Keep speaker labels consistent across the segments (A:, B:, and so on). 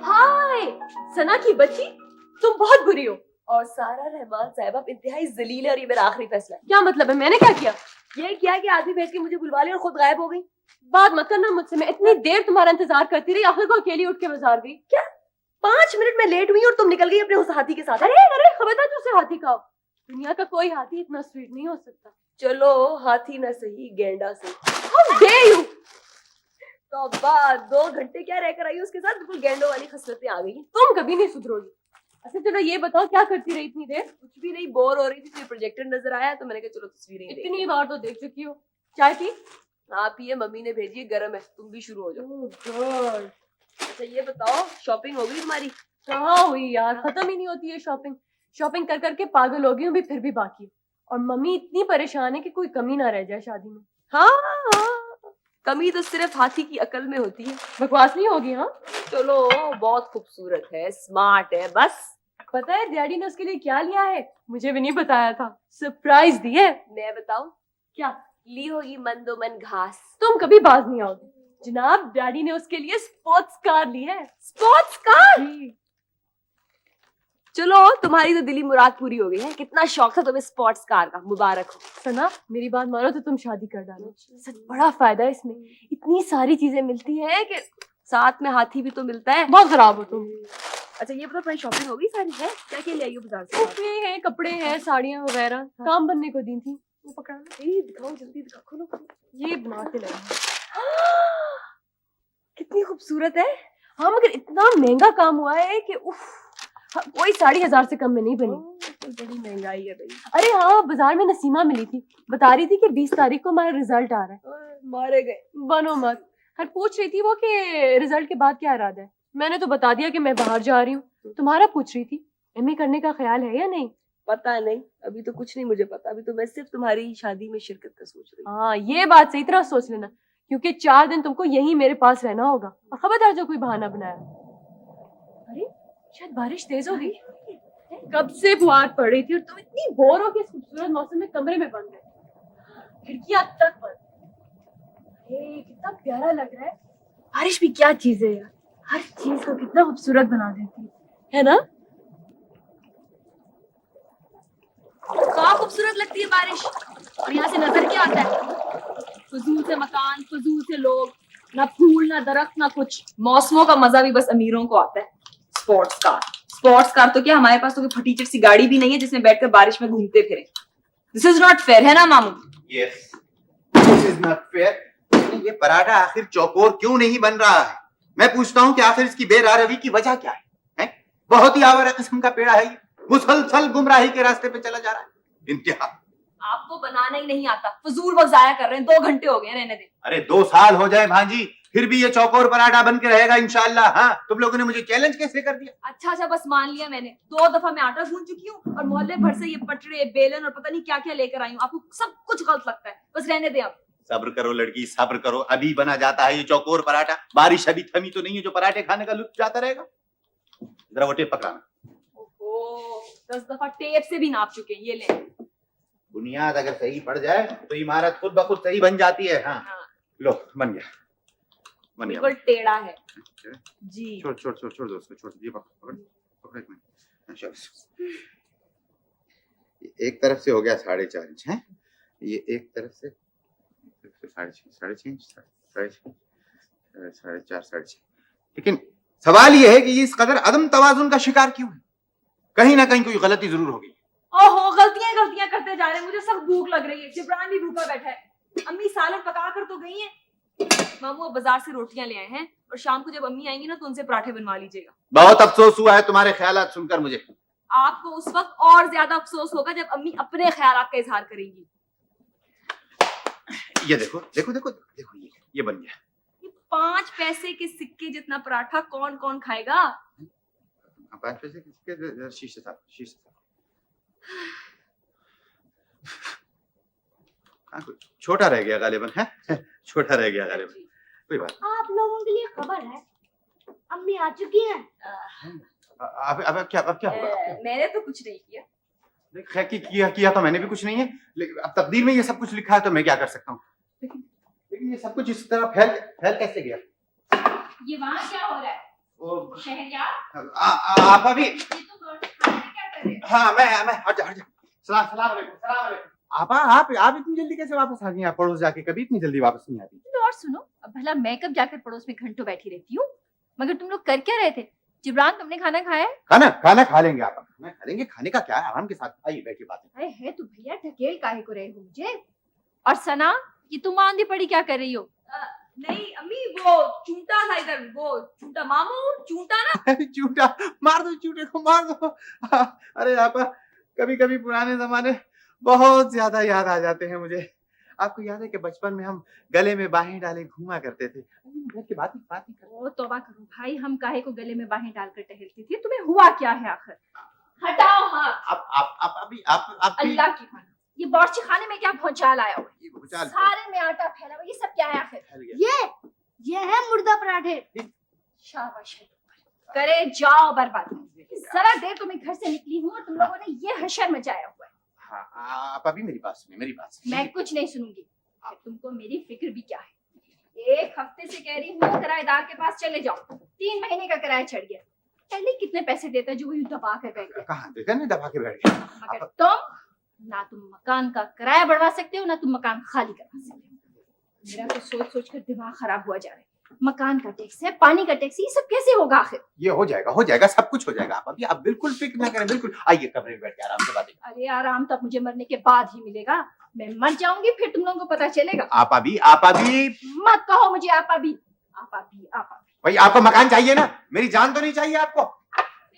A: हाय सना की बच्ची, तुम बहुत बुरी हो। और सारा रहमान साहब आप इंतहाई जलील है और ये मेरा आखिरी फैसला है। क्या मतलब है? मैंने क्या किया? ये किया कि आदमी भेज के मुझे बुलवा लिया और खुद गायब हो गई। बात मत करना मुझसे, मैं इतनी देर तुम्हारा इंतजार करती रही, आखिर को अकेली उठ के बाजार गई। क्या 5 मिनट में लेट हुई और तुम निकल गई अपने उस हाथी के साथ? अरे अरे खबरदार तुझसे हाथी का। दुनिया का कोई हाथी इतना स्वीट नहीं हो सकता। चलो हाथी ना सही, गेंडा सही। How dare you! तो अब्बा 2 घंटे क्या रहकर आई उसके साथ, बिल्कुल गेंडों वाली खसलतें आ गई। तुम कभी नहीं सुधरोगी। अच्छा चलो ये बताओ क्या करती रही इतनी देर? कुछ भी नहीं, बोर हो रही थी तो प्रोजेक्टर नजर आया तो मैंने कहा चलो तस्वीरें देखते हैं। इतनी बार तो देख चुकी हो। चाय पी? आप पिए, मम्मी ने भेजी है, गर्म है, तुम भी शुरू हो जाओ। गॉड। अच्छा ये बताओ शॉपिंग हो गई तुम्हारी? कहाँ हुई यार, खत्म ही नहीं होती है शॉपिंग। शॉपिंग कर करके पागल हो गई हूँ, फिर भी बाकी है। और मम्मी इतनी परेशान है कि कोई कमी ना रह जाए शादी में। हाँ, कमी तो सिर्फ हाथी की अकल में होती है। बकवास नहीं होगी? हाँ चलो, बहुत खूबसूरत है, स्मार्ट है, बस। पता है डैडी ने उसके लिए क्या लिया है? मुझे भी नहीं बताया था, सरप्राइज दी है। मैं बताऊं क्या ली होगी? मंदोमन घास। तुम कभी बाज नहीं आओगे जनाब, डैडी ने उसके लिए स्पोर्ट्स कार ली है। Sports car? चलो तुम्हारी तो दिली मुराद पूरी हो गई है। कितना शौक था तुम्हें स्पोर्ट्स कार का, मुबारक हो। सना मेरी बात मानो तो तुम शादी कर डालो, सच बड़ा फायदा है इसमें। इतनी सारी चीजें मिलती हैं कि साथ में हाथी भी तो मिलता है। बहुत खराब हो तुम। अच्छा ये बताओ तुम्हारी शॉपिंग हो गई सारी? है क्या क्या ले आई हो बाजार से? कपड़े हैं, कपड़े हैं, साड़ियाँ वगैरह। हाँ। काम बनने को दी थी। वो पकड़ना, दिखाओ जल्दी, दिखाओ, खोलो खोलो। ये बना के लाई। कितनी खूबसूरत है। हाँ मगर इतना महंगा काम हुआ है कि उफ, हाँ, कोई 15,500 से कम में नहीं बनी। तो बड़ी महंगाई है भाई। अरे हाँ, बाजार में नसीमा मिली थी, बता रही थी कि 20 तारीख को हमारा रिजल्ट आ रहा है। मारे गए। बनो मत। हर पूछ रही थी वो कि रिजल्ट के बाद क्या इरादा है। मैंने तो बता दिया कि मैं बाहर जा रही हूँ। तुम्हारा पूछ रही थी एमए करने का ख्याल है या नहीं? पता नहीं, अभी तो कुछ नहीं मुझे पता। अभी तो मैं सिर्फ तुम्हारी शादी में शिरकत का सोच रही हूँ। हाँ ये बात सही तरह सोच लेना, क्योंकि 4 दिन तुमको यहीं मेरे पास रहना होगा। और खबरदार जो कोई बहाना बनाया। अरे शायद बारिश तेज हो गई। कब से फुहार पड़ रही थी और तुम इतनी बोर हो के इस खूबसूरत मौसम में कमरे में बंद गए, खिड़कियां तक बंद। अरे कितना प्यारा लग रहा है। बारिश भी क्या चीज है यार, हर चीज को कितना खूबसूरत बना देती है ना? कहाँ खूबसूरत लगती है बारिश। और यहाँ से नजर क्या आता है? फजूल से मकान, फजूल से लोग, ना फूल ना दरख्त ना कुछ। मौसमों का मजा भी बस अमीरों को आता है। स्पोर्ट्स कार, स्पोर्ट्स कार तो क्या, हमारे पास तो कोई फटीचर सी गाड़ी भी नहीं है जिसमें बैठकर बारिश में घूमते फिरे। दिस इज नॉट फेयर, है ना मामू?
B: Yes, this is not fair. ये पराठा आखिर चौकोर क्यों नहीं बन रहा है? मैं पूछता हूँ कि आखिर इसकी बेरारवी की वजह क्या है? बहुत ही आवारा किस्म का पेड़ा है ये, मुसलसल गुमराही के रास्ते पे चला जा रहा है। इंतहा।
A: आपको बनाना ही नहीं आता, फजूल वक्त जाया कर रहे हैं। 2 घंटे हो गए, रहने दे।
B: अरे 2 साल हो जाए भांजी, फिर भी ये चौकोर पराठा बन के रहेगा इंशाल्लाह। हाँ, तुम लोगों ने मुझे चैलेंज कैसे कर दिया?
A: अच्छा बस मान लिया मैंने। 2 दफा मैं आटा गूंथ चुकी हूँ और मोहल्ले भर से ये पटरे बेलन और पता नहीं क्या क्या लेकर आई हूँ। आपको सब कुछ गलत लगता है, बस रहने दे आप।
B: सब्र करो लड़की, सब्र करो, अभी बना जाता है ये चौकोर पराठा। बारिश अभी थमी तो नहीं है जो पराठे खाने का लुत्फ जाता रहेगा। जरा वो टेप पकड़ाना।
A: ओहो, 10 दफा टेप से भी नाप चुके हैं, ये ले।
B: बुनियाद अगर सही पड़ जाए तो इमारत खुद ब खुद सही बन जाती है। हाँ, लो बन गया, बन गया।
A: बिल्कुल टेढ़ा है जी।
B: छोड़ छोड़ छोड़ छोड़ दो उसको, छोड़। ये पकड़ पकड़ एक मिनट। चलो, एक तरफ से हो गया 4.5 इंच है, ये एक तरफ से 6.5 इंच, 4.5। लेकिन सवाल ये है कि ये इस कदर अदम तवाजुन का शिकार क्यों है? कहीं ना कहीं कोई गलती जरूर होगी।
A: ओहो, गलतियां गलतियां करते जा रहे हैं। मुझे सख्त भूख लग रही है। जिब्रान भी भूखा बैठा है। अम्मी सालन पका कर तो गई हैं। मामू अब बाजार से रोटियां ले आए हैं और शाम को जब अम्मी आएंगी ना तो उनसे पराठे बनवा लीजिएगा।
B: बहुत अफसोस हुआ है तुम्हारे ख्यालात सुनकर मुझे।
A: आपको उस वक्त और ज्यादा अफसोस होगा जब अम्मी अपने ख्यालात का इजहार करेंगी।
B: ये देखो देखो देखो देखो, ये बन गया।
A: ये 5 पैसे के सिक्के जितना पराठा कौन कौन खाएगा?
B: 5 पैसे के सिक्के, शीशे साफ। छोटा रह गया गालिबन, है छोटा रह गया गालिबन। कोई बात।
C: आप लोगों के लिए खबर है, अम्मी आ चुकी हैं।
B: अब क्या होगा?
A: मैंने तो कुछ नहीं किया।
B: खैर किया तो मैंने भी कुछ नहीं है, लेकिन अब तकदीर में ये सब कुछ लिखा है तो मैं क्या कर सकता हूँ। लेकिन ये सब कुछ इस तरह फैल कैसे गया?
A: ये वहाँ क्या हो रहा है?
C: शहरयार,
B: आप अभी
C: ये तुम और खाने में क्या कर रहे हो?
B: हाँ मैं हट जा सलाम सलाम अलैकुम सलाम अलैकुम। आपा आप इतनी जल्दी कैसे वापस आ गई? आप पड़ोस जाके कभी इतनी जल्दी वापस नहीं आती।
D: तो और सुनो, अब भला मैं कब जाकर पड़ोस में घंटों बैठी रहती हूँ? मगर तुम लोग कर क्या रहे थे? जिब्रान, तुमने खाना खाया है?
B: खाना खा लेंगे आप, खाना खा लेंगे। खाने का क्या है, आराम के साथ आइए बैठिए बात
D: अरे है तो भैया, ढकेल काहे को रहे हो मुझे? और सना, ये तुम आंधी पड़ी क्या कर रही हो?
A: नहीं अम्मी, वो चूंटा था इधर, वो चूंटा मामू, चूंटा ना।
B: चूटा मार दो, चूटे को मार दो। अरे आपा, कभी कभी पुराने जमाने बहुत ज्यादा याद आ जाते हैं मुझे। आपको याद है कि बचपन में हम गले में बाहें डाले घूमा करते थे? घर की बात ही कर।
D: ओ तौबा करो भाई, हम काहे को गले में बाहें डालकर टहलती थी? तुम्हें हुआ क्या है आखिर? हटाओ हाथ।
B: आप
D: अल्लाह की मानो, ये बावर्ची खाने में क्या भौचाल आया हुआ है?
B: ये भूचाल
D: सारे में आटा फैला हुआ, ये सब क्या है आखिर?
B: फैल गया।
C: ये है मुर्दा पराठे।
D: शाबाश है, करे जाओ बर्बाद। जरा देर तो मैं घर से निकली हूँ और तुम लोगों ने ये हशर मचाया हुआ है।
B: हाँ, आप अभी मेरी बात सुनिए, मेरी बात सुनिए।
D: मैं कुछ नहीं सुनूंगी। फिर तुमको मेरी फिक्र भी क्या है? एक हफ्ते से कह रही हूँ किराएदार के पास चले जाओ, 3 महीने का किराया चढ़ गया। पहले कितने पैसे देता जो यूं दबा कर बैठ गया?
B: कहाँ देखा नहीं, दबा के बैठ गया।
D: मगर तुम मकान का किराया बढ़वा सकते हो, ना तुम मकान खाली करवा सकते हो। मेरा तो सोच सोच कर दिमाग खराब हुआ जा रहा है। मकान का टैक्स है, पानी का टैक्स, ये सब कैसे होगा आखिर?
B: ये हो जाएगा, सब कुछ हो जाएगा। आप अभी आप बिल्कुल फिक्र ना करें, बिल्कुल आइए कमरे में बैठ के आराम से बातें।
D: अरे आराम तो मुझे मरने के बाद ही मिलेगा। मैं मर जाऊंगी फिर तुम लोगों को पता चलेगा।
B: आप अभी
D: मत कहो मुझे आपा भी।
B: भाई, आपको मकान चाहिए ना? मेरी जान तो नहीं चाहिए आपको?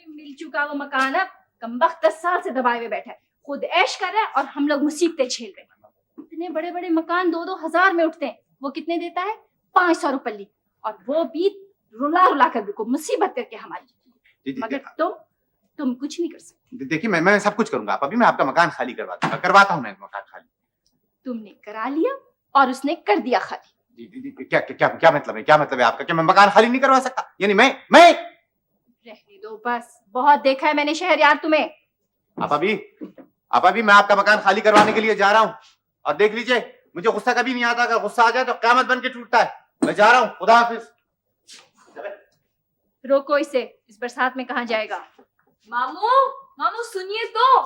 D: मिल चुका वो मकान, अब कमबख्त 10 साल से दबाए हुए बैठा है, खुद ऐश कर रहा है और हम लोग मुसीबतें झेल रहे हैं। इतने बड़े बड़े मकान 2-2 हजार में उठते हैं, वो कितने देता है? 500 रुपये, और वो भी रुला रुला कर बिल्कुल मुसीबत करके हमारी। मगर तुम कुछ नहीं कर सकते।
B: देखिए, मैं सब कुछ करूंगा। आप अभी मैं आपका मकान खाली करवाता हूँ मैं मकान खाली।
D: तुमने करा लिया और उसने कर दिया खाली।
B: जी, क्या मतलब है? क्या मतलब है आपका? क्या मैं मकान खाली नहीं करवा सकता? यानी मैं
D: रहने दो बस, बहुत देखा है मैंने शहरयार तुम्हें।
B: आप अभी मैं आपका मकान खाली करवाने के लिए जा रहा हूँ। और देख लीजिए, मुझे गुस्सा कभी नहीं आता। अगर गुस्सा आ जाए तो क़यामत बन के टूटता है। मैं जा रहा हूँ, खुदा हाफिज।
D: रोको इसे, इस बरसात में कहाँ जाएगा?
A: मामू सुनिए तो।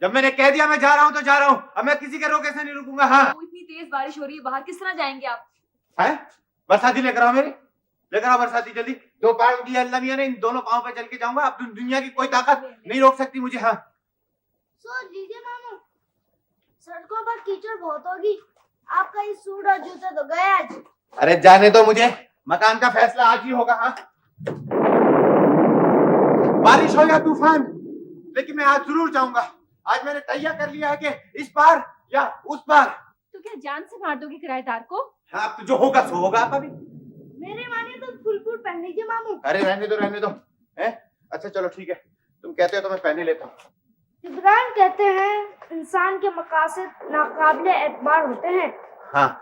B: जब मैंने कह दिया मैं जा रहा हूँ तो जा रहा हूँ। अब मैं किसी के रोके से नहीं रुकूंगा। हाँ,
A: इतनी तेज बारिश हो रही है बाहर, किस तरह जाएंगे आप?
B: है बरसाती लेकर आओ, लेकर आओ बरसाती जल्दी। 2 पाँव दिया अल्लाह मियां ने, इन दोनों पाँव पे चल के जाऊंगा। अब दुनिया की कोई ताकत नहीं रोक सकती मुझे। हाँ,
C: सोच लीजिए मामू, सड़कों पर कीचड़ बहुत होगी। आपका ये सूट और जूते तो गए आज।
B: अरे जाने दो मुझे, मकान का फैसला आज ही होगा। हाँ, बारिश हो या तूफान, लेकिन मैं आज जरूर जाऊंगा। आज मैंने तैयार कर लिया है कि इस पार या उस पार।
D: तो क्या जान से मार दोगे किराएदार को?
B: हाँ, अब तो जो होगा सो होगा। आप अभी
C: मेरे माने तो फुल फूट पहन लीजिए मामू।
B: अरे रहने दो हैं? अच्छा चलो ठीक है, तुम कहते हो तो मैं पहने लेता हूँ।
C: इब्राहिम कहते हैं इंसान के मकासद नाकाबिले एतबार होते हैं।
B: हाँ,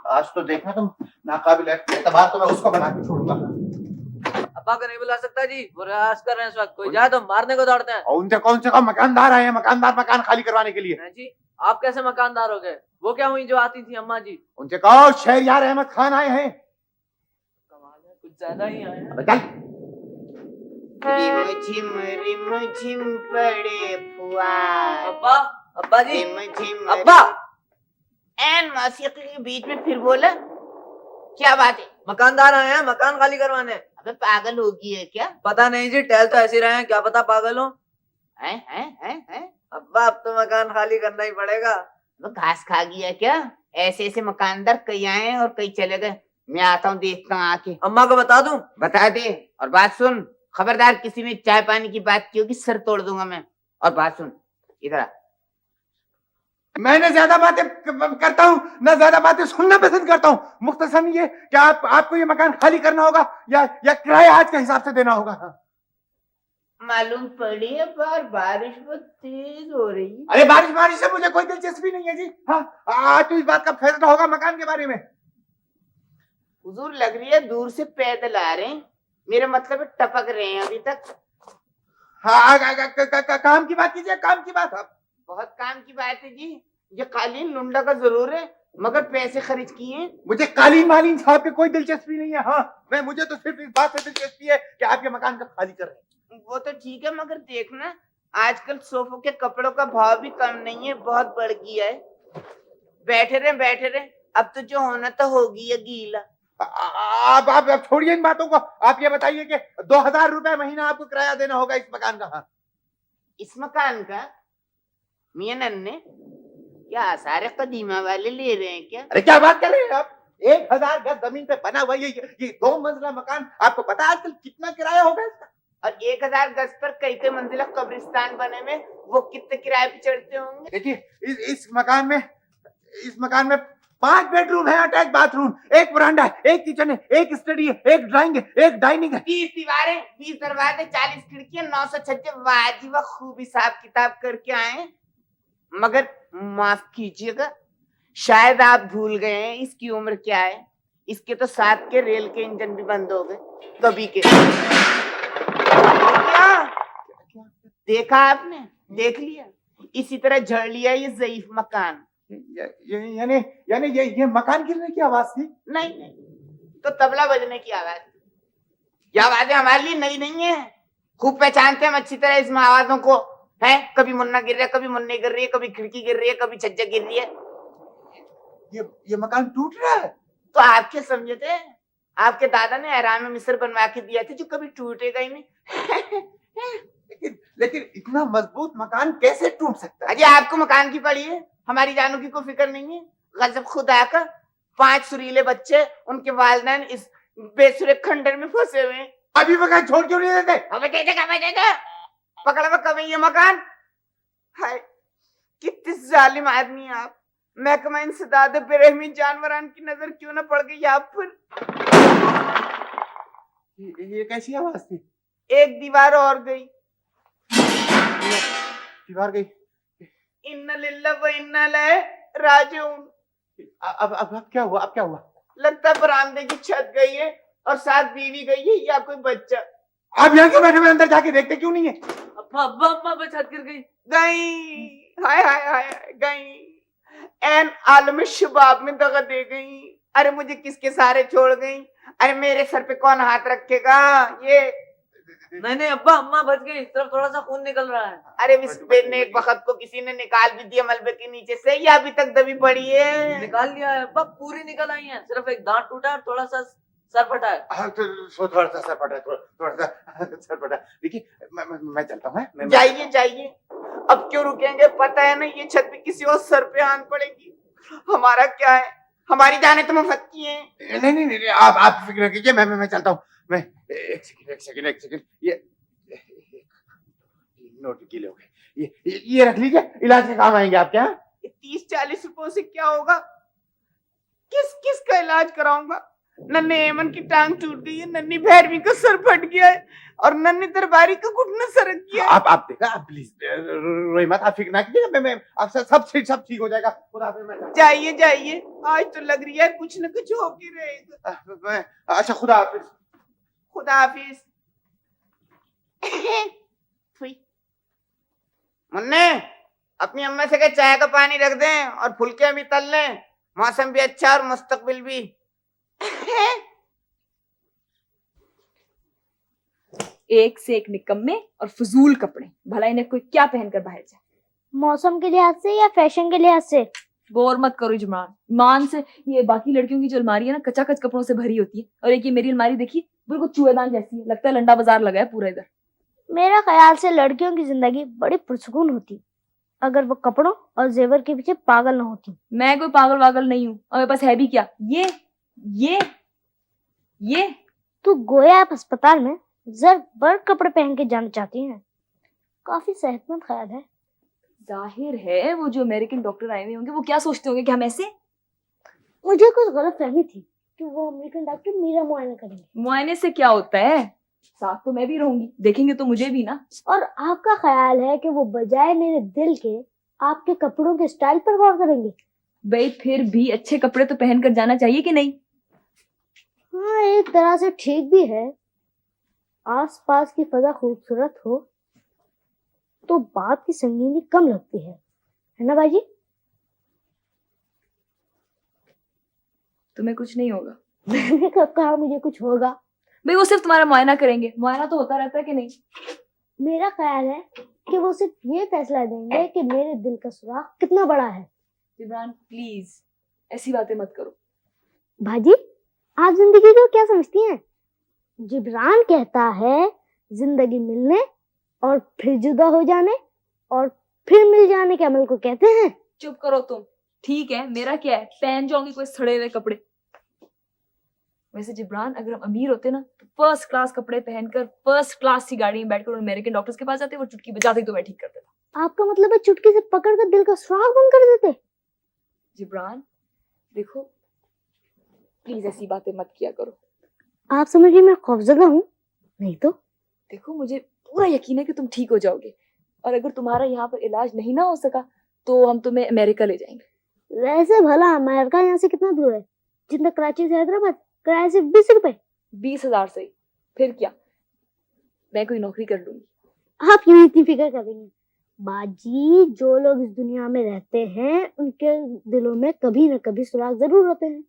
B: आज तो देखना तुम नाकाबिल एतबार तो मैं उसको बना के छोड़ूंगा।
E: अब्बा को नहीं बुला सकता जी, वो रियाज कर रहे हैं इस वक्त। कोई जाए तो मारने को दौड़ते हैं।
B: और उनसे कौन से मकानदार आए हैं? मकान खाली करवाने के लिए।
E: हैं जी, आप कैसे मकानदार हो गए? वो क्या हुई जो आती थी अम्मा जी?
B: उनसे कहो शहरयार अहमद खान आए हैं।
E: कमाल है, कुछ ज्यादा ही आए हैं।
B: अबे चल।
F: रिमझिम पड़े फुआर।
E: अब्बा जी,
F: रिमझिम
E: अब्बा।
F: एन मौसीकी के बीच में फिर बोला, क्या बात है?
E: मकानदार आए हैं मकान खाली करवाने।
F: अबे पागल हो गई है क्या?
E: पता नहीं जी, टहल तो ऐसे रहे हैं, क्या पता पागल हो।
F: हैं?
E: अब्बा अब तो मकान खाली करना ही पड़ेगा।
F: वो घास खा गया क्या? ऐसे मकानदार कई आए और कई चले गए। मैं आता हूँ, देखता हूँ आके।
E: अम्मा को बता दूं?
F: बता दे। और बात सुन, खबरदार किसी ने चाय पानी की बात की होगी सर तोड़ दूंगा मैं। और बात सुन, इधर आ।
B: मैंने ज्यादा बातें करता हूँ ना, ज्यादा बातें सुनना पसंद करता हूँ। मुख्तसर ये क्या आपको ये मकान खाली करना होगा या किराया आज के हिसाब से देना होगा? हाँ।
F: मालूम पड़ी है पर बारिश बहुत तेज हो रही है।
B: अरे बारिश से मुझे कोई दिलचस्पी नहीं है जी। हाँ, आज तो इस बात का फैसला होगा मकान के बारे में।
F: हुजूर लग रही है दूर से पैदल आ रहे हैं, मेरा मतलब है टपक रहे हैं अभी तक।
B: हाँ, काम की बात कीजिए, काम की बात।
F: बहुत काम की बात है जी। ये कालीन लुंडा का जरूर है, मगर पैसे खर्च किए।
B: मुझे कालीन मालीन साहब पे कोई दिलचस्पी नहीं है। हाँ, मुझे तो सिर्फ इस बात से दिलचस्पी है कि आप ये मकान कब खाली कर रहे हैं।
F: वो तो ठीक है, मगर देखना आजकल सोफों के कपड़ों का भाव भी कम नहीं है, बहुत बढ़ गया है। बैठे रहे, अब तो जो होना तो होगी है गीला।
B: आप छोड़िए इन बातों को। आप ये बताइए कि 2000 रुपए महीना आपको किराया देना होगा इस मकान का। हाँ,
F: इस मकान का मियां नन्हे क्या सारे कदीमा वाले ले रहे हैं क्या?
B: अरे क्या बात कर रहे हैं आप? 1000 गज जमीन पे बना हुआ ये 2 मंजिला मकान, आपको पता है आजकल कितना किराया होगा इसका?
F: और 1000 गज पर कई मंजिला कब्रिस्तान बने में वो कितने किराए पे चढ़ते होंगे?
B: देखिए इस मकान में 5 बेडरूम है, अटैच बाथरूम, 1 बरामदा है, 1 किचन है, 1 स्टडी है, 1 ड्राइंग है, 1 डाइनिंग है,
F: 30 दीवारें, 20 दरवाजे, 40 खिड़कियां, 900 छज्जे। वाजिब खूब हिसाब किताब करके आए। मगर माफ कीजिएगा, शायद आप भूल गए हैं इसकी उम्र क्या है। इसके तो 7 के रेल के इंजन भी बंद हो गए कभी के। क्या देखा आपने? देख लिया, इसी तरह झड़ लिया ये ज़ईफ मकान।
B: यानी ये मकान गिरने की आवाज थी?
F: नहीं, तो तबला बजने की आवाज। ये आवाजें हमारे लिए नई नहीं है, खूब पहचानते हैं हम अच्छी तरह इस आवाजों को। है कभी मुन्ना गिर रहा है, कभी मुन्ने गिर रही है, कभी खिड़की गिर रही है, कभी छज्जा गिर रही है।
B: ये मकान टूट रहा है।
F: तो आप क्या समझे थे? आपके दादा ने हैरान मिस्र बनवा के दिया था जो कभी टूटेगा ही नहीं।
B: लेकिन इतना मजबूत मकान कैसे टूट सकता है?
F: अजय आपको मकान की पड़ी है, हमारी जानों की कोई फिक्र नहीं है। गजब खुदा का 5 सुरीले बच्चे, उनके वालिदैन इस बेसुरे खंडर में फंसे हुए हैं।
B: अभी मकान छोड़ क्यों नहीं देते?
F: हमें दे पकड़ में कभी ये मकान। हाय कितने जालिम आदमी आप। महकमा इंसदाद बेरहमी जानवरान की नजर क्यों ना पड़ गई आप पर।
B: ये कैसी आवाज थी?
F: एक दीवार और गई।
B: दीवार गई।
F: इन्ना लिल्लाह व इन्ना इलैहि राजिऊन।
B: अब क्या हुआ?
F: लगता है बरामदे की छत गई है और साथ बीवी गई है या कोई बच्चा।
B: आप यहाँ क्यों बैठे हुए? अंदर जाके देखते क्यों नहीं है?
E: अब्बा पे छत गिर गई।
F: हाय गई। एन आलम शबाब में दगा दे गई। अरे मुझे किसके सहारे छोड़ गई? अरे मेरे सर पे कौन हाथ रखेगा? ये
E: नहीं अब्बा, अम्मा बच गई, सिर्फ थोड़ा सा खून निकल रहा है।
F: अरे इस नेक बखत को किसी ने निकाल भी दिया मलबे के नीचे से या अभी तक दबी पड़ी है?
E: निकाल लिया है अब्बा, पूरी निकल आई है, सिर्फ एक दांत टूटा और थोड़ा सा सर फटा है।
B: थोड़ा सा सर फटा। देखिए मैं चलता हूँ।
F: जाइए। अब क्यों रुकेंगे? पता है ना ये छत भी किसी और सर पे आन पड़ेगी। हमारा क्या है, हमारी जाने तो मुफ्त की है।
B: नहीं आप फिक्र कीजिए, मैं चलता हूँ। मैं एक सेकंड ये नोट गीले हो गए। ये रख लीजिए, इलाज के काम आएंगे आपके। यहाँ
F: 30-40 रुपयों से क्या होगा? किस का इलाज कराऊंगा? नन्हे एमन की टांग टूट गई है, नन्ही भैरवी का सर फट गया है और नन्ही दरबारी का घुटना सरक गया है।
B: आप देखा, आप प्लीज रोई मत, आप फिक्र ना कीजिए। मैं आप सब ठीक हो जाएगा। खुदा हाफिज।
F: जाइए, आज तो लग रही है कुछ न कुछ हो ही रहेगा।
B: अच्छा, खुदा हाफिज।
F: मुन्ने अपनी अम्मा से कह चाय का पानी रख दें और फुलके भी तल लें, मौसम भी अच्छा और मुस्तकबिल भी।
A: एक से एक निकम्मे और फजूल कपड़े, भला इन्हें कोई क्या पहनकर बाहर जाए।
C: मौसम के लिहाज से या फैशन के लिहाज से?
A: गौर मत करो ईमान से। ये बाकी लड़कियों की जो अलमारी है ना, कचाकच कपड़ों से भरी होती है, और एक ये मेरी अलमारी देखिए, बिल्कुल चूहेदान जैसी है। लगता है लंडा बाजार लगा है पूरा इधर।
C: मेरा ख्याल से लड़कियों की जिंदगी बड़ी पुरसुकून होती अगर वो कपड़ों और जेवर के पीछे पागल ना होती।
A: मैं कोई पागल वागल नहीं हूँ, और मेरे पास है भी क्या। ये
C: तो गोया आप अस्पताल में जर कपड़े पहन के जाना चाहती हैं। काफी सेहतमंद ख्याल है।
A: जाहिर है वो जो अमेरिकन डॉक्टर आए हुए होंगे वो क्या सोचते होंगे कि हम ऐसे।
C: मुझे कुछ गलत फहमी थी कि वो अमेरिकन डॉक्टर मेरा मुआयना करेंगे।
A: मुआयने से क्या होता है, साथ तो मैं भी रहूंगी, देखेंगे तो मुझे भी ना।
C: और आपका ख्याल है कि वो बजाय मेरे दिल के आपके कपड़ों के स्टाइल पर गौर करेंगे?
A: भाई फिर भी अच्छे कपड़े तो पहन कर जाना चाहिए कि नहीं।
C: हाँ, एक तरह से ठीक भी है। आसपास की फजा खूबसूरत हो तो बात की संगीनी कम लगती है ना भाई जी?
A: तुम्हें कुछ नहीं होगा।
C: मैंने कब कहा मुझे कुछ होगा?
A: भाई वो सिर्फ तुम्हारा मुआयना करेंगे, मुआयना तो होता रहता है कि नहीं।
C: मेरा ख्याल है कि वो सिर्फ ये फैसला देंगे कि मेरे दिल का सुराख कितना बड़ा है।
A: जिब्रान प्लीज ऐसी बातें मत करो।
C: भाजी, आप जिंदगी को क्या समझती हैं? जिब्रान कहता है जिंदगी मिलने और फिर जुदा हो जाने और फिर मिल जाने के अमल को कहते हैं।
A: चुप करो तुम। ठीक है, मेरा क्या है, पहन जाऊंगी कोई सड़े हुए कपड़े। वैसे जिब्रान, अगर हम अमीर होते ना तो फर्स्ट क्लास कपड़े पहनकर फर्स्ट क्लास की गाड़ी में बैठकर अमेरिकन डॉक्टर्स के पास जाते, वो चुटकी बजाते ही तो मैं ठीक कर देता।
C: आपका मतलब है चुटकी से पकड़कर दिल का सुराख बंद कर देते?
A: जिब्रान देखो, प्लीज ऐसी बातें मत किया करो।
C: आप समझिए मैं खौफजदा हूँ, नहीं तो।
A: देखो मुझे पूरा यकीन है कि तुम ठीक हो जाओगे, और अगर तुम्हारा यहाँ पर इलाज नहीं ना हो सका तो हम तुम्हें अमेरिका ले जाएंगे।
C: वैसे भला अमेरिका यहाँ से कितना दूर है? जितना कराची से हैदराबाद, किराया सिर्फ 20 रुपए।
A: 20,000 सही, फिर क्या, मैं कोई नौकरी कर लूंगी।
C: आप क्यों इतनी फिक्र करेंगे? बाजी, जो लोग इस दुनिया में रहते हैं उनके दिलों में कभी न कभी सुराग जरूर होते हैं।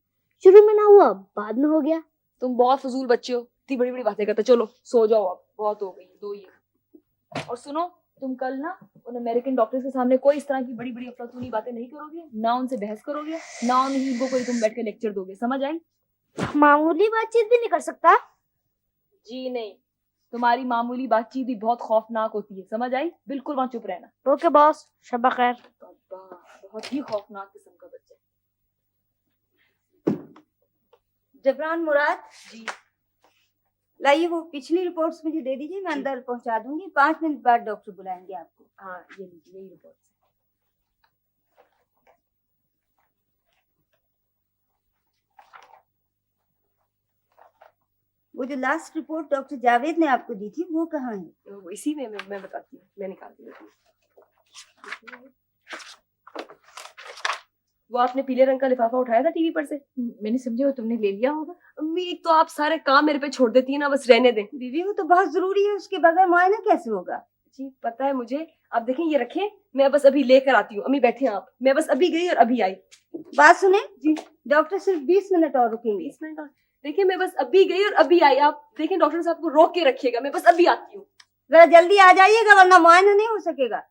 C: शुरू में ना हुआ, बाद में हो गया।
A: तुम बहुत फजूल बच्चे हो, इतनी बड़ी बड़ी बातें करते। चलो सो जाओ, अब बहुत हो गई, दो ही। और सुनो, तुम कल ना उन अमेरिकन डॉक्टर्स के सामने कोई इस तरह की बड़ी बड़ी अफलातूनी बातें नहीं करोगे, ना उनसे बहस करोगे, ना उन्हीं को कोई तुम बैठ के लेक्चर दोगे, समझ आई?
C: मामूली बातचीत भी नहीं कर सकता?
A: जी नहीं, तुम्हारी मामूली बातचीत भी बहुत खौफनाक होती है, समझ आई? बिल्कुल वहां चुप रहना।
C: ओके बॉस, शब्बा खैर।
A: बहुत ही खौफनाक किस्म का बच्चा।
G: जबरान मुराद
A: जी
G: लाइए, वो पिछली रिपोर्ट्स मुझे दे दीजिए, मैं अंदर पहुंचा दूंगी। 5 मिनट बाद डॉक्टर बुलाएंगे आपको।
A: हाँ, ये लीजिए, यही रिपोर्ट।
G: वो जो लास्ट रिपोर्ट डॉक्टर जावेद ने आपको दी थी वो कहाँ है?
A: वो इसी में मैं बताती हूँ, मैं निकालती हूँ। वो आपने पीले रंग का लिफाफा उठाया था टीवी पर से,
D: मैंने समझा वो तुमने ले लिया होगा।
A: अम्मी एक तो आप सारे काम मेरे पे छोड़ देती है ना, बस रहने दें।
G: बीवी, वो तो बहुत जरूरी है, उसके बगैर मुआयना कैसे होगा?
A: जी पता है मुझे। आप देखें, ये रखें, मैं बस अभी लेकर आती हूँ। अम्मी बैठे हैं आप, मैं बस अभी गई और अभी आई।
G: बात सुने
A: जी।
G: डॉक्टर सिर्फ 20 मिनट और रुकेंगे।
A: 20 मिनट और? देखिए मैं बस अभी गई और अभी आई। आप देखें डॉक्टर साहब को रोक के रखिएगा, मैं बस अभी आती हूँ।
G: जरा जल्दी आ जाइएगा वरना मुआयना नहीं हो सकेगा।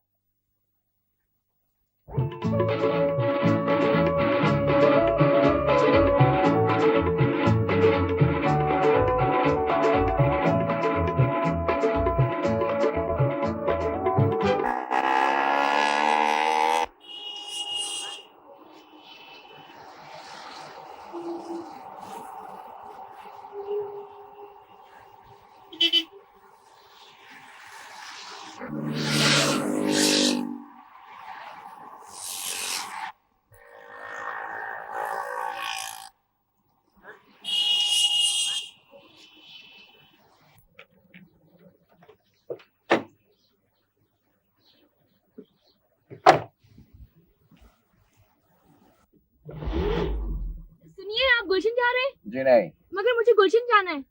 D: सुनिए, आप गुलशन जा रहे हैं?
H: जी नहीं,
D: मगर मुझे गुलशन जाना है।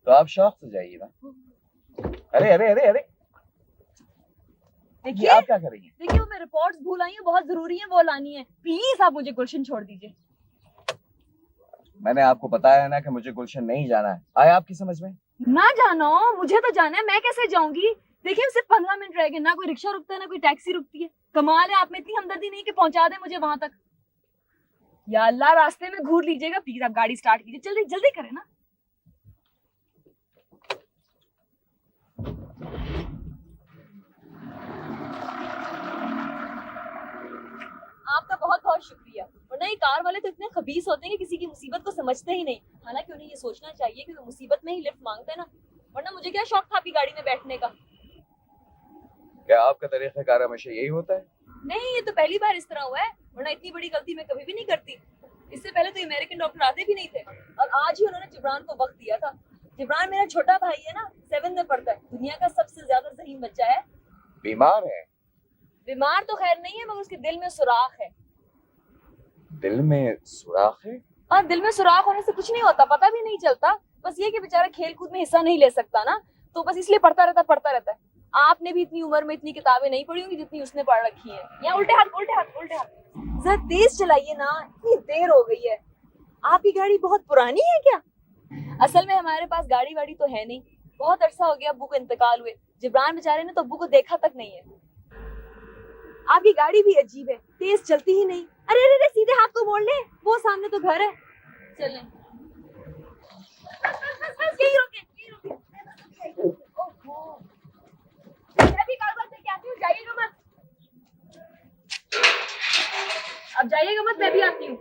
H: तो आप शौक से जाइए ना। अरे अरे अरे अरे, ये
A: देखिए
H: आप क्या कर रही हैं?
A: देखिए, वो मैं रिपोर्ट्स भूल आई हूँ, बहुत जरूरी है, वो लानी है। प्लीज आप मुझे गुलशन छोड़ दीजिए।
H: मैंने आपको बताया है ना कि मुझे गुलशन नहीं जाना है। आया आपकी समझ में?
A: ना जाना हो, मुझे तो जाना है, मैं कैसे जाऊंगी? देखिए सिर्फ 15 मिनट रह गए, ना कोई रिक्शा रुकता है ना कोई टैक्सी रुकती है। कमाल है, आप में इतनी हमदर्दी नहीं कि पहुंचा दे मुझे वहां तक। या अल्लाह, रास्ते में घूर लीजिएगा प्लीज। आप गाड़ी स्टार्ट कीजिए, जल्दी जल्दी करें ना। आपका बहुत बहुत शुक्रिया। वरना ये कार वाले तो इतने खबीस होते हैं कि किसी की मुसीबत को समझते ही नहीं। हालांकि उन्हें ये सोचना चाहिए कि वो मुसीबत में ही लिफ्ट मांगते हैं ना, वरना मुझे क्या शौक था आपकी गाड़ी में बैठने का।
H: क्या आपका तरीक़ाकार हमेशा यही होता है?
A: नहीं, ये तो पहली बार इस तरह हुआ है, वरना इतनी बड़ी गलती मैं कभी भी नहीं करती। इससे पहले तो अमेरिकन डॉक्टर आते भी नहीं थे, और आज ही उन्होंने जिब्रान को वक्त दिया था। जिब्रान मेरा छोटा भाई है ना, 7th में पढ़ता है, दुनिया का सबसे ज्यादा ज़हीन बच्चा है।
H: बीमार है?
A: बीमार तो खैर नहीं है, मगर उसके दिल में सुराख है।
H: दिल में सुराख है?
A: और दिल में सुराख होने से कुछ नहीं होता, पता भी नहीं चलता। बस ये कि बेचारा खेल कूद में हिस्सा नहीं ले सकता ना, तो बस इसलिए पढ़ता रहता है। आपने भी इतनी उम्र में इतनी किताबें नहीं पढ़ी होंगी जितनी उसने पढ़ रखी है। या उल्टे हाथ जरा तेज चलाइए ना, इतनी देर हो गई है। आपकी गाड़ी बहुत पुरानी है क्या? असल में हमारे पास गाड़ी वाड़ी तो है नहीं, बहुत अरसा हो गया अब्बू को इंतकाल हुए। जिब्रान बेचारे ने तो अब्बू को देखा तक नहीं है। आपकी गाड़ी भी अजीब है, तेज चलती ही नहीं। अरे अरे अरे, सीधे हाथ को मोड़ ले, वो सामने तो घर है। चलें। बस, यहीं रोके, यहीं रोके। ओहो, मैं भी कागज लेके आती हूँ, जाइएगा मत। अब जाइएगा मत, मैं भी आती हूँ।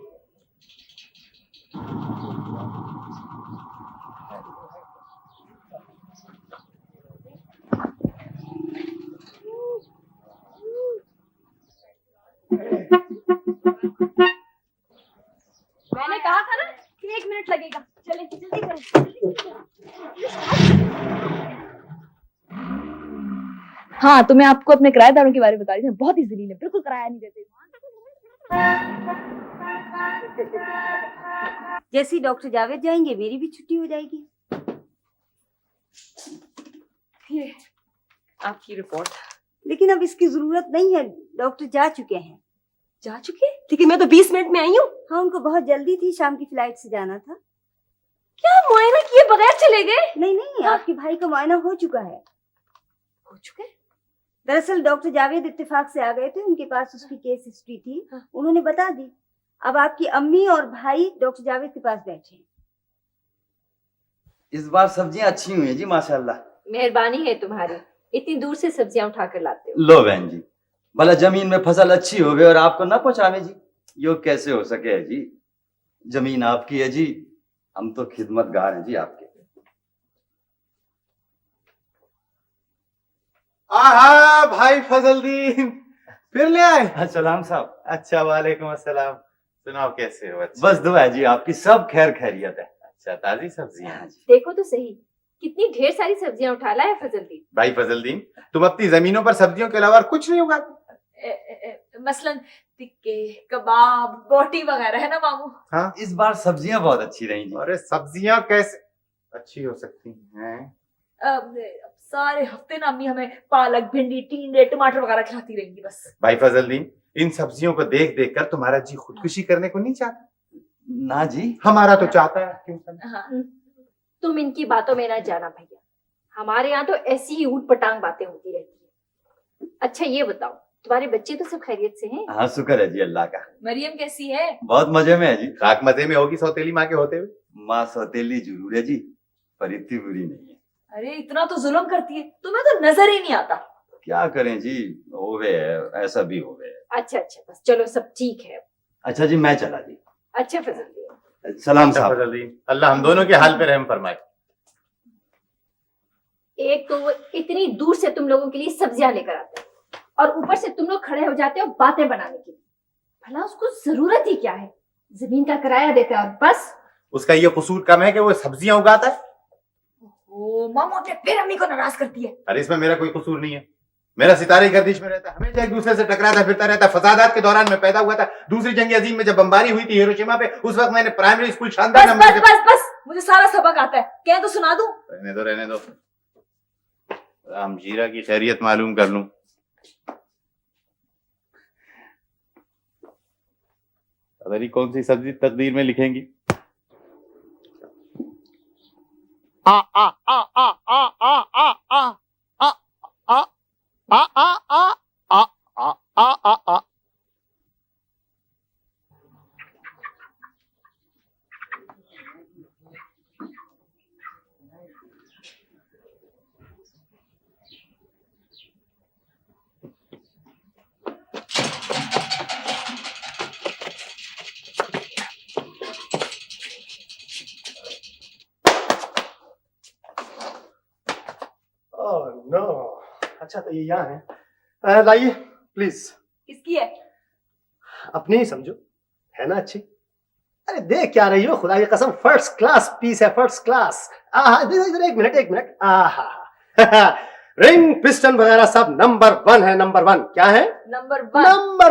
A: मैंने कहा था ना कि 1 मिनट लगेगा। चले जल्दी करें। हाँ, तो मैं आपको अपने किराएदारों के बारे में बता रही थी, बहुत ही जलील है, बिल्कुल किराया नहीं देते।
G: जैसे ही डॉक्टर जावेद जाएंगे मेरी भी छुट्टी हो जाएगी।
A: ये आपकी रिपोर्ट।
G: लेकिन अब इसकी जरूरत नहीं है, डॉक्टर जा चुके हैं।
A: जा चुके? लेकिन मैं तो 20 मिनट में आई हूँ।
G: हाँ, उनको बहुत जल्दी थी, शाम की फ्लाइट से जाना था।
A: क्या मुआयना किए बगैर चले गए?
G: नहीं नहीं, आपके भाई का मुआयना हो चुका है।
A: हो चुके?
G: दरअसल डॉक्टर जावेद इत्तेफाक से आ गए थे, उनके पास उसकी केस हिस्ट्री थी,
A: हाँ।
G: उन्होंने बता दी। अब आपकी अम्मी और भाई डॉक्टर जावेद के पास बैठे हैं।
I: इस बार सब्जियां अच्छी हुई हैं जी माशाल्लाह।
A: मेहरबानी है तुम्हारी, इतनी दूर से सब्जियां उठा कर लाते हो।
I: लो बहन जी, भला जमीन में फसल अच्छी होवे और आपको ना पहुंचावे जी, यो कैसे हो सके है जी? जमीन आपकी है जी, हम तो खिदमतगार हैं जी आपके।
B: आहा भाई फजलदीन, फिर ले आए?
I: सलाम साहब।
B: अच्छा, वालेकुम अस्सलाम। सुनाओ कैसे हो? अच्छा।
I: बस दुआ है जी आपकी, सब खैर खैरियत है।
B: अच्छा, ताजी सब्जियां।
I: हाँ जी।
A: देखो तो सही, कितनी ढेर सारी सब्जियां उठा लाया फजलदीन।
B: भाई फजलदीन, तुम अपनी जमीनों पर सब्जियों के अलावा और कुछ नहीं उगाते?
A: मसलन टिक्के, कबाब, बोटी वगैरह, है ना मामू?
B: हाँ,
I: इस बार सब्जियां बहुत अच्छी रही जी।
B: अरे सब्जियां कैसे अच्छी हो सकती हैं?
A: सारे हफ्ते ना अम्मी हमें पालक, भिंडी, टिंडे, टमाटर वगैरह खिलाती रहेंगी बस।
B: भाई फजलदीन, इन सब्जियों को देख देख कर तुम्हारा जी खुदकुशी करने को नहीं चाहता?
I: ना जी।
B: हमारा तो चाहता है, क्यों समझ?
A: हाँ, तुम इनकी बातों में ना जाना भैया, हमारे यहाँ तो ऐसी ही ऊट पटांग बातें होती रहती है। अच्छा ये बताओ, तुम्हारे बच्चे तो सब खैरियत से हैं?
I: हाँ शुक्र है जी अल्लाह का।
A: मरियम कैसी है?
I: बहुत मजे में है जी।
B: खाक मजे में होगी सौतेली माँ के होते हुए।
I: माँ सौतेली जरूर है जी, पर इतनी बुरी नहीं है।
A: अरे इतना तो जुल्म करती है, तुम्हें तो नजर ही नहीं आता।
I: क्या करें जी, होवे है, ऐसा भी होवे है।
A: अच्छा अच्छा, बस चलो सब ठीक है।
I: अच्छा जी, मैं चला जी।
A: अच्छा फजल,
I: सलाम
B: अच्छा
I: साहब।
B: फजलदीन, अल्लाह हम दोनों के हाल पे रहम फरमाए।
D: एक तो वो इतनी दूर से तुम लोगों के लिए सब्जियां लेकर आते हैं और ऊपर से तुम लोग खड़े हो जाते हो बातें बनाने के लिए। भला उसको जरूरत ही क्या है? जमीन का किराया देता है और बस।
B: उसका ये कसूर कम है कि वो सब्जियां उगाता है?
A: ओ मामू ने फिर अम्मी को नाराज कर दिया।
B: अरे इसमें मेरा कोई कसूर नहीं है। मेरा सितारे गर्दिश में रहता है, हमेशा एक दूसरे से टकराता फिरता रहता है। फसादात के दौरान में पैदा हुआ था। दूसरी जंग अजीम में जब बमबारी हुई थी हिरोशिमा पे, उस वक्त मैंने प्राइमरी स्कूल शानदार
A: बस
B: नंबर
A: बस बस बस, मुझे सारा सबक आता है, कह तो सुना दूं।
B: रहने दो रहने दो, राम जीरा की खैरियत मालूम कर लूं। पता नहीं कौन सी सब्जी तकदीर में लिखेंगी। आ आ आ आ आ आ आ आ आ आ आ आ आ आ आ आ आ।
J: नो, अच्छा तो ये यहाँ है। लाइए प्लीज।
A: किसकी है?
J: अपनी ही समझो, है ना अच्छी? अरे देख क्या रही हो, खुदा की कसम फर्स्ट क्लास पीस है, फर्स्ट क्लास। आहा, इधर एक मिनट। आहा रिंग पिस्टन वगैरह सब नंबर 1 है, नंबर 1। क्या है?
A: नंबर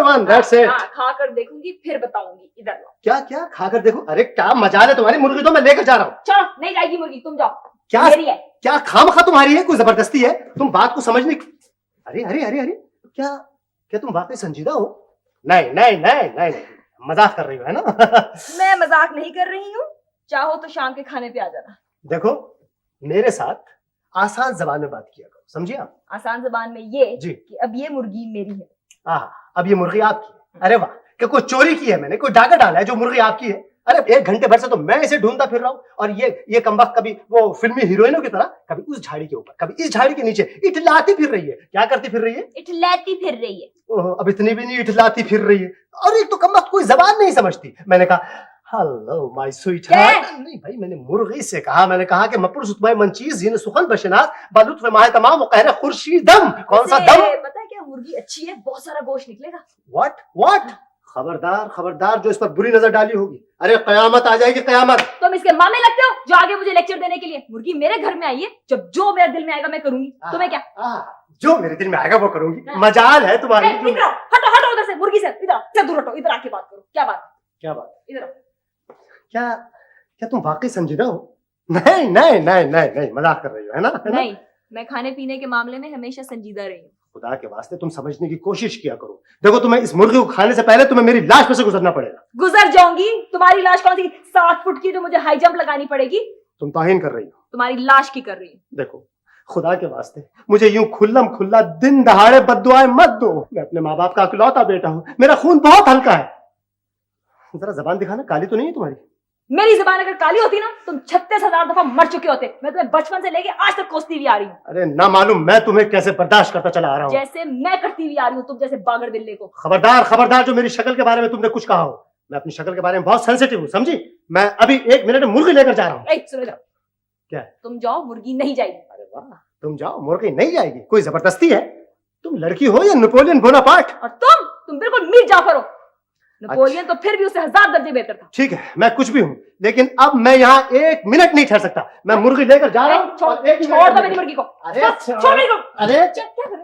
A: 1।
J: That's it.
A: खा कर देखूंगी फिर बताऊंगी। इधर लो।
J: क्या खाकर देखो? अरे क्या मजाल है तुम्हारी, मुर्गी तो मैं लेकर जा रहा हूँ।
A: चलो, नहीं जाएगी मुर्गी, तुम जाओ।
J: क्या
A: मेरी है।
J: क्या खामखा तुम्हारी है? कोई जबरदस्ती है? तुम बात को समझने। अरे क्या तुम वाकई संजीदा हो? नहीं, मजाक कर रही हो है ना?
G: मैं मजाक नहीं कर रही हूँ, चाहो तो शाम के खाने पे आ जाना।
J: देखो, मेरे साथ आसान जबान में बात किया करो, समझिए आप?
G: आसान जबान में ये
J: जी।
G: कि अब ये मुर्गी मेरी है।
J: अब ये मुर्गी आपकी है। अरे वाह, क्या कोई चोरी की है मैंने, कोई डाका डाला है जो मुर्गी आपकी है? अरे 1 घंटे भर से तो मैं इसे ढूंढता फिर रहा हूँ, और ये कमबख्त कभी वो फिल्मी हीरोइनों की तरह कभी उस झाड़ी के ऊपर कभी इस झाड़ी के नीचे इठलाती फिर रही है। क्या करती फिर रही है?
G: इठलाती फिर रही है।
J: ओह, अब इतनी भी नहीं इठलाती फिर रही है, और एक तो कमबख्त कोई जबान नहीं समझती। मैंने कहा हेलो माय स्वीट हार्ट। नहीं भाई, मैंने मुर्गी से कहा, मैंने कहा कि मपुर सुतमाय मंचीज जिन सुखन बशनास बालुत माह तमाम कहरे खुर्शीदम। कौन सा दम?
G: पता है क्या, मुर्गी अच्छी है, बहुत सारा गोश्त निकलेगा।
J: व्हाट? खबरदार खबरदार, जो इस पर बुरी नजर डाली होगी, अरे कयामत आ जाएगी, कयामत।
G: तुम इसके मामे लगते हो जो आगे मुझे लेक्चर देने के लिए। मुर्गी मेरे घर में आई है, जब जो मेरे दिल में आएगा मैं करूंगी। तुम्हें क्या?
J: जो मेरे दिल में आएगा वो करूंगी। मजाल है तुम्हारी।
G: इधर आओ, हटो हटो उधर से, मुर्गी से इधर दूर हटो, इधर आके बात करो। क्या बात? इधर आओ।
J: क्या तुम वाकई संजीदा हो? नहीं, मजाक कर रही हो है ना?
G: नहीं, मैं खाने पीने के मामले में हमेशा संजीदा रही हूँ।
J: खुदा के वास्ते तुम समझने की कोशिश किया करो। देखो, तुम्हें इस मुर्गी को खाने से पहले तुम्हें मेरी लाश पे से गुजरना पड़ेगा।
G: गुजर जाऊंगी? तुम्हारी लाश कौन सी 7 फुट की जो मुझे हाई जंप लगानी पड़ेगी?
J: तुम ताहीन कर रही हो।
G: तुम्हारी लाश की कर रही हूँ।
J: देखो, खुदा के वास्ते मुझे यूं खुल्लम खुल्ला दिन दहाड़े बद्दुआएं मत दो। मैं अपने माँ बाप का अकलौता बेटा हूँ, मेरा खून बहुत हल्का है। जरा जबान दिखाना, काली तो नहीं है तुम्हारी?
G: मेरी जुबान अगर काली होती ना, तुम 36,000 दफा मर चुके होते। मैं तुम्हें बचपन से लेके आज तक कोसती हुई आ रही हूँ।
J: अरे ना मालूम मैं तुम्हें कैसे बर्दाश्त करता चला आ रहा हूँ।
G: जैसे मैं करती हुई आ रही हूँ, तुम जैसे बागर बिल्ले को।
J: खबरदार, जो मेरी शक्ल के बारे में तुमने कुछ कहा हो। मैं अपनी शक्ल के बारे में बहुत सेंसिटिव हूँ, समझी? मैं अभी 1 मिनट में मुर्गी लेकर जा रहा हूँ।
G: सुनो जाओ।
J: क्या?
G: तुम जाओ, मुर्गी नहीं जाएगी।
J: अरे वाह, तुम जाओ, मुर्गी नहीं जाएगी? कोई जबरदस्ती है? तुम लड़की हो या नेपोलियन बोनापार्ट?
G: और तुम बिल्कुल मीर जाफर हो। नेपोलियन तो फिर भी उससे 1000 दर्जे बेहतर था।
J: ठीक है, मैं कुछ भी हूँ, लेकिन अब मैं यहाँ 1 मिनट नहीं ठहर सकता। मैं मुर्गी लेकर जा रहा हूँ।
G: छोड़ दो मेरी मुर्गी को। छोड़ मेरी को।
J: अरे
G: क्या कर?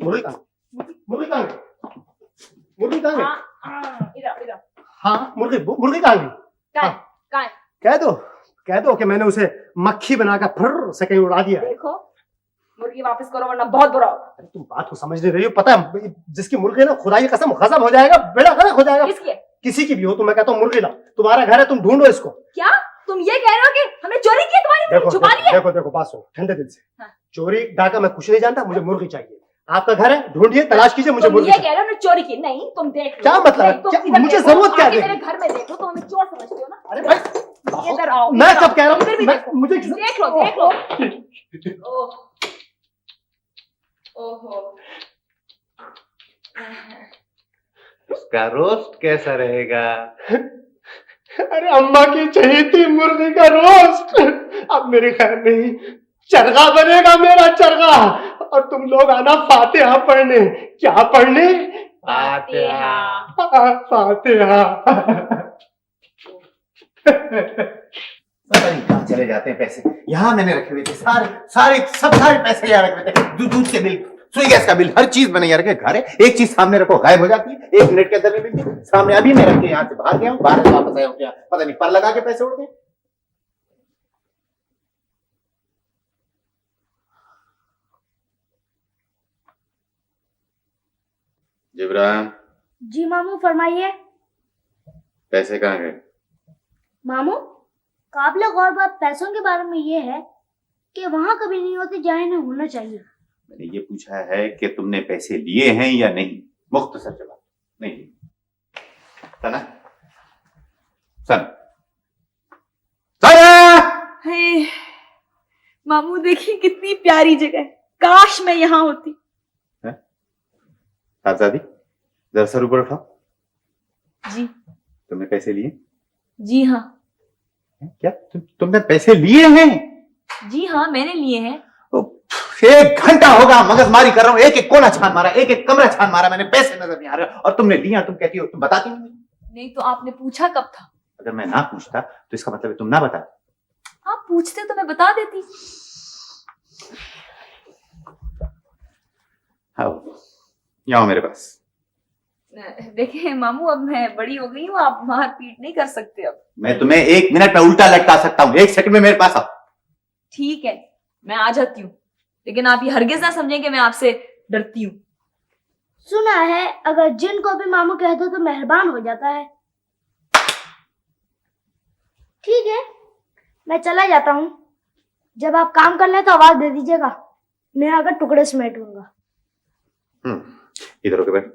J: मुर्गी कहाँ गई?
G: इधर।
J: हाँ, मुर्गी कहाँ गई? कह दो कि मैंने उसे मक्खी बनाकर फुर्र से कहीं उड़ा दिया।
G: देखो, मुर्गी वापस करो वरना बहुत बुरा होगा।
J: अरे तुम बात को समझ नहीं रही हो। पता है, जिसकी मुर्गी ना, खुदा की कसम गजब हो जाएगा, बेड़ा गर्क हो जाएगा।
G: किसकी है?
J: किसी की भी हो, तो मैं कहता हूँ मुर्गी लाओ। तुम्हारा घर है, तुम ढूंढो इसको।
G: क्या तुम ये कह रहे हो कि हमने चोरी की? तुम्हारी मुर्गी छुपा ली है?
J: देखो बात सुनो ठंडे दिल से।
G: हाँ।
J: चोरी डाका मैं कुछ नहीं जानता, मुझे मुर्गी चाहिए। आपका घर है, ढूंढिए, तलाश कीजिए, मुझे मुर्गी
G: ये कह रहे हो हमने चोरी की? नहीं, तुम देख लो।
J: क्या मतलब? मुझे जरूरत क्या है?
G: मेरे घर में देखो, तुम हमें चोर समझते हो ना?
J: अरे भाई,
G: इधर आओ।
J: मैं कब कह रहा हूँ? मुझे
G: देख लो। ओहो,
B: उसका रोस्ट कैसा रहेगा?
J: अरे अम्मा की चाहिए थी मुर्गी का रोस्ट। अब मेरे घर नहीं, चरगा बनेगा मेरा चरगा। और तुम लोग आना फातिहा पढ़ने। क्या पढ़ने?
B: फातिहा। पता नहीं कहाँ चले जाते हैं पैसे। यहाँ मैंने रखे हुए थे सारे पैसे यहाँ रखे हुए थे। दूध के बिल, सुई गैस का बिल, हर चीज मैंने यहाँ रखे। घर है, एक चीज सामने रखो गायब हो जाती है, 1 मिनट के अंदर में मिलती है सामने। अभी मैं रख के यहाँ से बाहर गया हूँ, बाहर से वापस आया हूँ, पता नहीं पर लगा के पैसे उड़ गए। जिब्रान
C: जी मामू, फरमाइए।
B: पैसे कहाँ गए?
C: मामू, काबिल गौर बात पैसों के बारे में ये है कि वहां कभी नहीं होते जहाँ इन्हें होना चाहिए।
B: मैंने ये पूछा है कि तुमने पैसे लिए हैं या नहीं। मुख्तसर जवाब। नहीं सना,
G: हे मामू, देखिए कितनी प्यारी जगह है। काश मैं यहाँ होती।
B: साहबजादी, जरा सर ऊपर उठाओ।
G: जी।
B: तुमने पैसे लिए?
G: जी हाँ।
B: क्या तुमने पैसे लिए हैं?
G: जी हाँ, मैंने लिए हैं।
B: 1 घंटा होगा मगजमारी कर रहा हूँ, एक कोना छान मारा, एक कमरा छान मारा, मैंने पैसे नजर नहीं आ रहे, और तुमने लिया। तुम कहती हो, तुम बताती नहीं।
G: नहीं तो आपने पूछा कब था?
B: अगर मैं ना पूछता तो इसका मतलब है तुम ना बता।
G: आप पूछते तो मैं बता देती।
B: आओ मेरे पास।
G: देखिए मामू, अब मैं बड़ी हो गई हूँ, आप मार पीट नहीं कर सकते अब।
B: मैं तुम्हें 1 मिनट में उल्टा लटका सकता हूँ, 1 सेकंड में मेरे पास आओ।
G: ठीक है, मैं आ जाती हूँ, लेकिन आप ये हरगिज ना समझें कि मैं आपसे डरती हूँ।
C: सुना है अगर जिन को भी मामू कह दो तो मेहरबान हो जाता है। ठीक है, मैं चला जाता हूँ। जब आप काम कर ले तो आवाज दे दीजिएगा, मैं आकर टुकड़े समेट लूंगा।
B: इधर होके बैठ।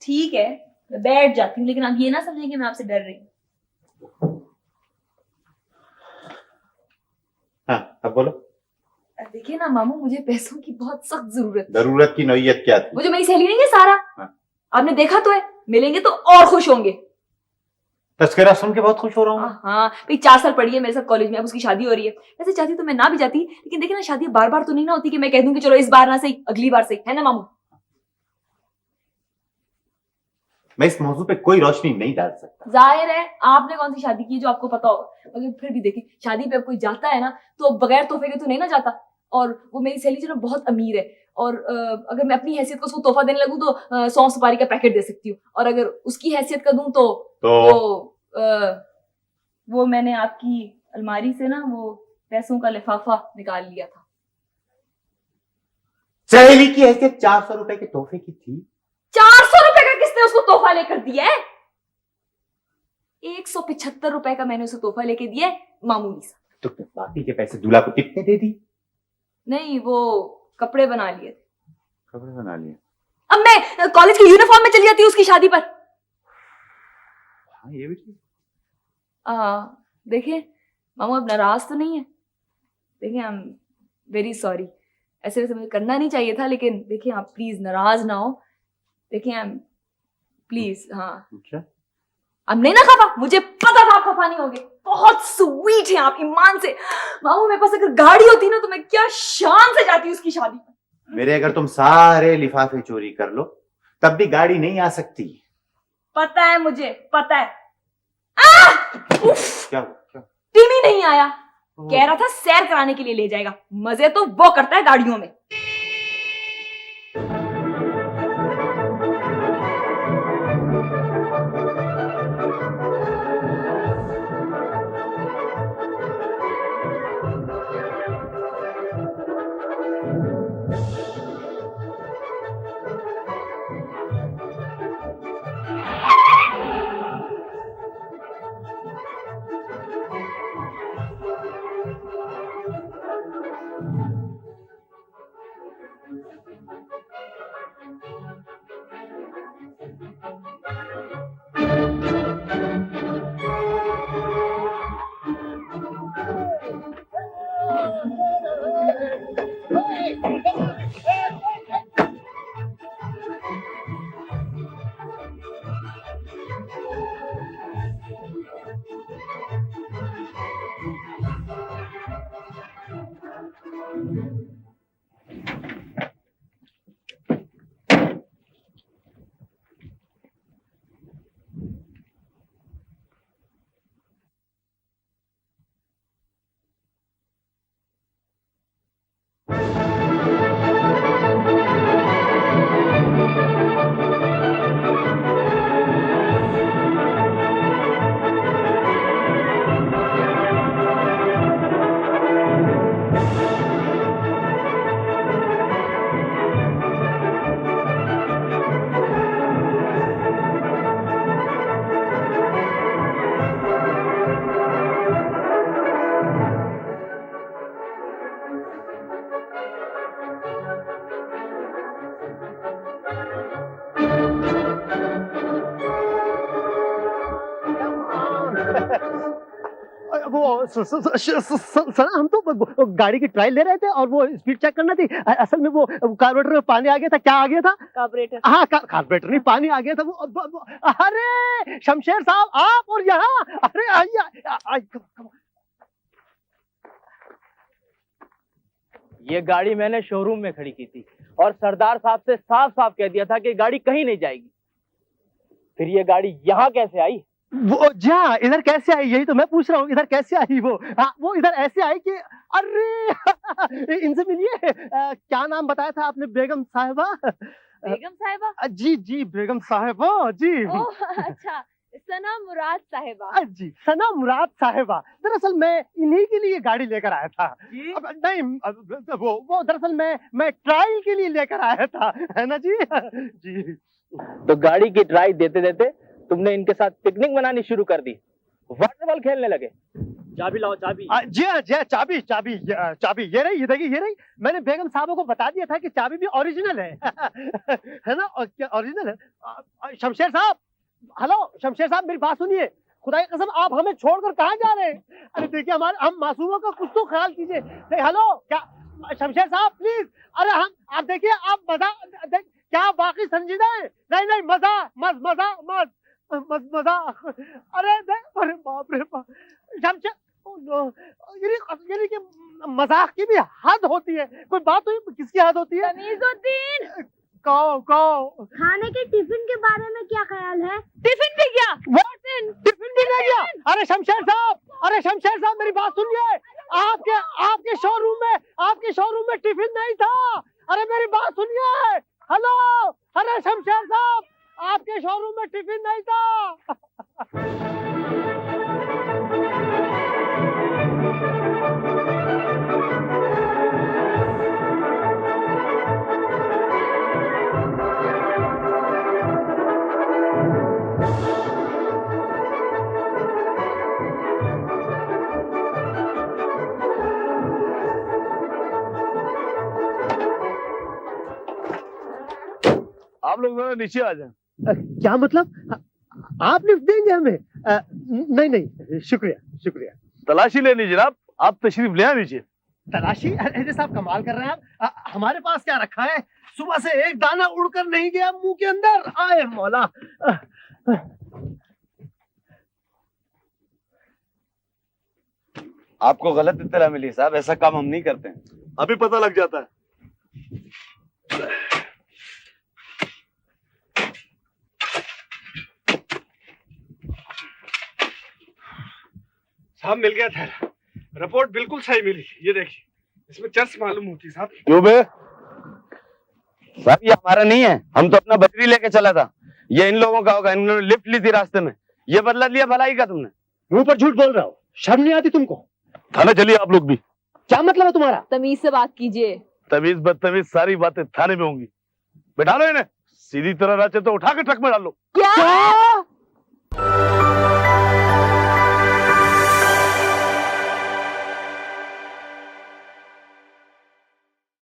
A: ठीक है, मैं बैठ जाती हूँ, लेकिन आप ये ना समझें कि मैं आपसे डर रही हूँ।
B: हाँ, अब बोलो।
A: देखिए ना मामू, मुझे पैसों की बहुत सख्त जरूरत है।
B: जरूरत की नौयत क्या थी?
A: वो जो मेरी सहेली नहीं है सारा,
B: हाँ।
A: आपने देखा तो है, मिलेंगे तो और खुश होंगे।
B: तस्करा सुन के बहुत खुश हो रहा हूँ।
A: हाँ भाई, 4 साल पढ़ी है मेरे साथ कॉलेज में, अब उसकी शादी हो रही है। वैसे चाहती तो मैं ना भी जाती, लेकिन देखिए ना, शादी बार बार तो नहीं ना होती कि मैं कह दूं कि चलो इस बार ना सही अगली बार सही, है ना मामू?
B: मैं इस मौजू पे कोई रोशनी नहीं डाल सकता।
A: जाहिर है आपने कौन सी शादी की जो आपको पता होगा, मगर फिर भी देखिए, शादी पे अब कोई जाता है ना तो बगैर तोहफे के तो नहीं ना जाता। और वो मेरी सहेली जो ना बहुत अमीर है, और अगर मैं अपनी हैसियत को उसको तोहफा देने लगूं तो 100 सुपारी का पैकेट दे सकती हूँ, और अगर उसकी हैसियत का दूं तो वो मैंने आपकी अलमारी से ना वो पैसों का लिफाफा निकाल लिया था।
B: सहेली की हैसियत 400 रुपए के तोहफे की थी।
A: 400 रुपए का किसने उसको तोहफा लेकर दिया है? 175 रुपए का मैंने उसे तोहफा लेके दिया है, मामूली सा।
B: तो बाकी के पैसे दूल्हा को कितने दे दी?
A: नहीं, वो कपड़े बना लिए थे।
B: कपड़े बना लिए?
A: अब मैं कॉलेज की यूनिफॉर्म में चली जाती हूँ उसकी शादी पर।
B: हाँ, ये भी ठीक।
A: देखिए मामू, अब नाराज तो नहीं है? देखिए, आई एम वेरी सॉरी, ऐसे वैसे मुझे करना नहीं चाहिए था, लेकिन देखिए आप प्लीज नाराज ना हो। देखिए आई एम प्लीज। हाँ,
B: अच्छा,
A: अब नहीं ना खफा, मुझे पता था आप खफा नहीं होगे। बहुत स्वीट हैं आप, ईमान से। मामू, मेरे पास अगर गाड़ी होती ना तो मैं क्या शान से जाती उसकी शादी पर।
B: मेरे अगर तुम सारे लिफाफे चोरी कर लो तब भी गाड़ी नहीं आ सकती।
A: पता है मुझे, पता है।
B: क्या क्या?
A: टीमी नहीं आया, कह रहा था सैर कराने के लिए ले जाएगा। मजे तो वो करता है गाड़ियों में।
J: वो सर, हम तो गाड़ी की ट्रायल ले रहे थे और वो स्पीड चेक करना थी। असल में वो कार्बोरेटर में पानी आ गया था। क्या आ गया था?
A: कार्बोरेटर।
J: हाँ, कार्बोरेटर नहीं, पानी आ गया था। वो अरे शमशेर साहब, आप और यहाँ, अरे आइए।
E: ये गाड़ी मैंने शोरूम में खड़ी की थी और सरदार साहब से साफ साफ कह दिया था कि गाड़ी कहीं नहीं जाएगी। फिर ये गाड़ी यहाँ कैसे आई?
J: वो जा इधर कैसे आई, यही तो मैं पूछ रहा हूँ। इधर कैसे आई वो? हाँ, वो इधर ऐसे आई कि अरे इनसे मिलिए। क्या नाम बताया था आपने? बेगम साहिबा?
A: बेगम साहिबा?
J: जी जी, बेगम साहिबा जी।
A: ओह अच्छा, सना मुराद साहिबा।
J: जी सना मुराद साहिबा, दरअसल मैं इन्हीं के लिए गाड़ी लेकर आया था। अब नहीं, वो दरअसल मैं ट्रायल के लिए लेकर आया था, है ना जी। जी
E: तो गाड़ी की ट्राई देते देते तुमने इनके साथ पिकनिक मनानी शुरू कर दी, वाटर बॉल खेलने लगे। चाबी लाओ, चाबी।
J: जी हाँ जी हाँ, चाबी चाबी चाबी ये रही, ये देखिए ये रही। मैंने बेगम साहबों को बता दिया था कि चाबी भी ओरिजिनल है है ना, और क्या ओरिजिनल है। शमशेर साहब, हेलो शमशेर साहब, मेरी बात सुनिए, खुदा की कसम आप हमें छोड़कर कहाँ जा रहे हैं? अरे देखिए हम मासूमों का कुछ तो ख्याल कीजिए। हेलो, क्या शमशेर साहब प्लीज, अरे हम आप देखिए, आप मजा क्या बाकी संजीदा है? नहीं नहीं, मजा मजा मजा, अरे बाप रे बाप, शमशेर यानी कि मजाक की भी हद होती है। कोई बात हुई, किसकी हद होती है?
A: तमीज़ुद्दीन,
J: कहो
C: खाने के टिफिन के बारे में क्या ख्याल है?
A: टिफिन भी गया?
J: टिफिन भी ले गया? अरे शमशेर साहब मेरी बात सुनिए, आपके शोरूम में टिफिन नहीं था। अरे मेरी बात सुनिए, हेलो, अरे शमशेर साहब, आपके शोरूम में टिफिन नहीं था।
H: आप लोग नीचे आ जाए।
J: क्या मतलब? आप लिफ्ट देंगे हमें? नहीं नहीं, शुक्रिया।
H: तलाशी लेनी जनाब, आप तशरीफ ले आए नीचे।
J: तलाशी? अरे साहब कमाल कर रहे हैं आप। हमारे पास क्या रखा है? सुबह से एक दाना उड़कर नहीं गया मुंह के अंदर। आए मौला।
I: आपको गलत इत्तला मिली साहब, ऐसा काम हम नहीं करते हैं।
H: अभी पता लग जाता है।
K: साहब मिल गया था, रिपोर्ट बिल्कुल सही मिली। ये देखिए, इसमें चर्च मालूम होती साहब।
I: क्यों बे? साहब ये हमारा नहीं है, हम तो अपना बजरी लेके चला था। ये इन लोगों का होगा, इन्होंने लिफ्ट ली थी रास्ते में। ये बदला लिया भलाई का तुमने?
J: मुंह पर झूठ बोल रहा हो, शर्म नहीं आती तुमको?
H: थाने चलिए आप लोग भी।
J: क्या मतलब है तुम्हारा?
A: तमीज से बात कीजिए।
H: तमीज बदतमीज सारी बातें थाने में होंगी। बैठा लो इन्हें, सीधी तरह राचे तो उठा के ट्रक में डाल लो।
A: क्या?